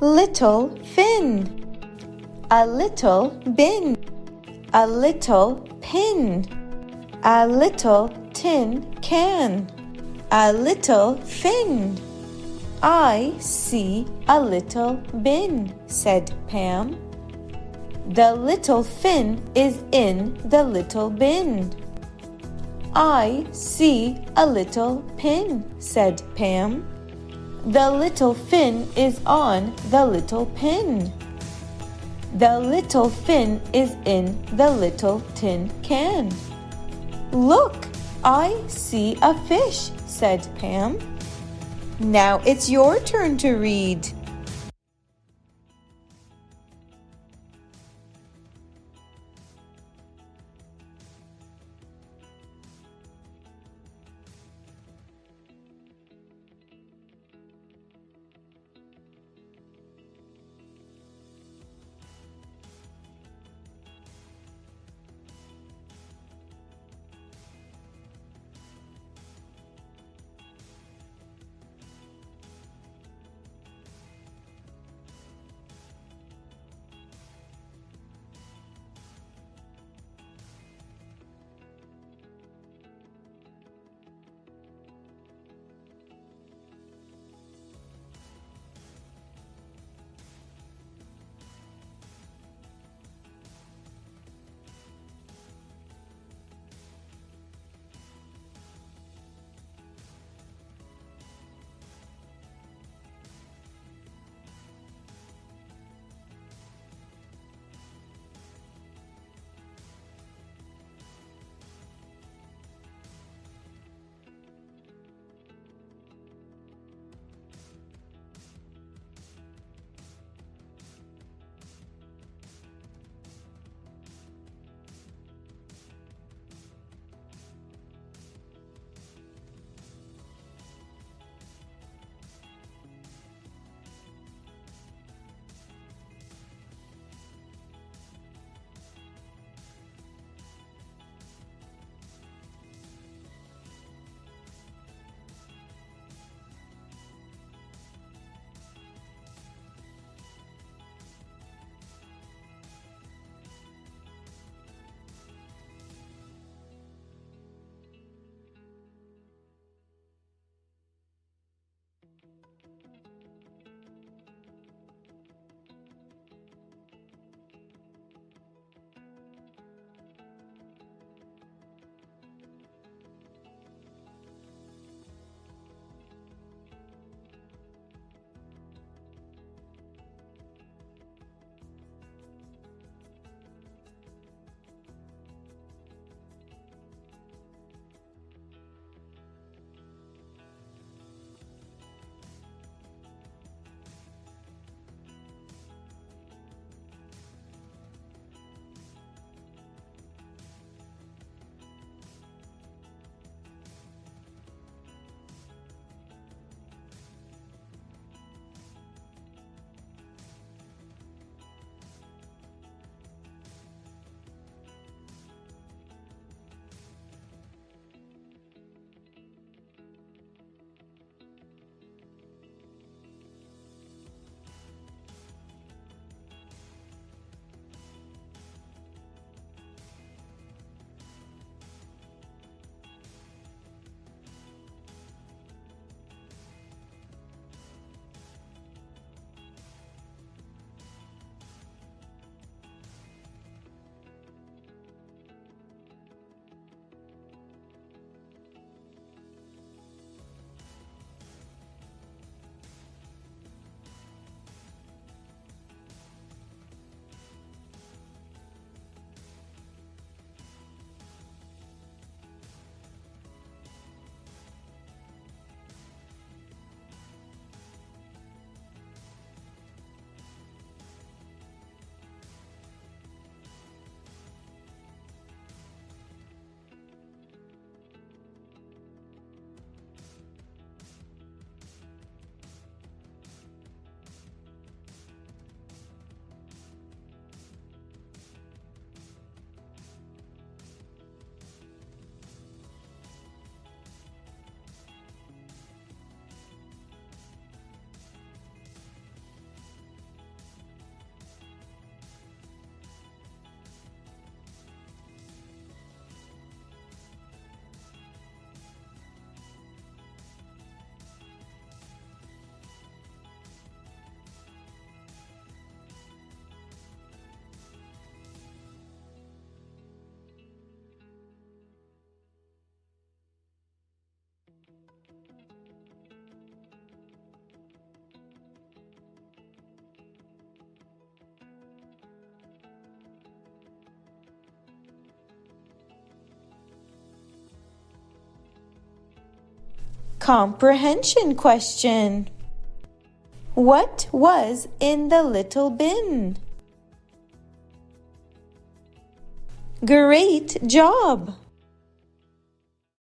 Little fin. A little bin. A little pin. A little tin can. A little fin. I see a little bin, said Pam. The little fin is in the little bin. I see a little pin, said Pam. The little fin is on the little pin. The little fin is in the little tin can. Look, I see a fish, said Pam. Now it's your turn to read. Comprehension question. What was in the little bin? Great job!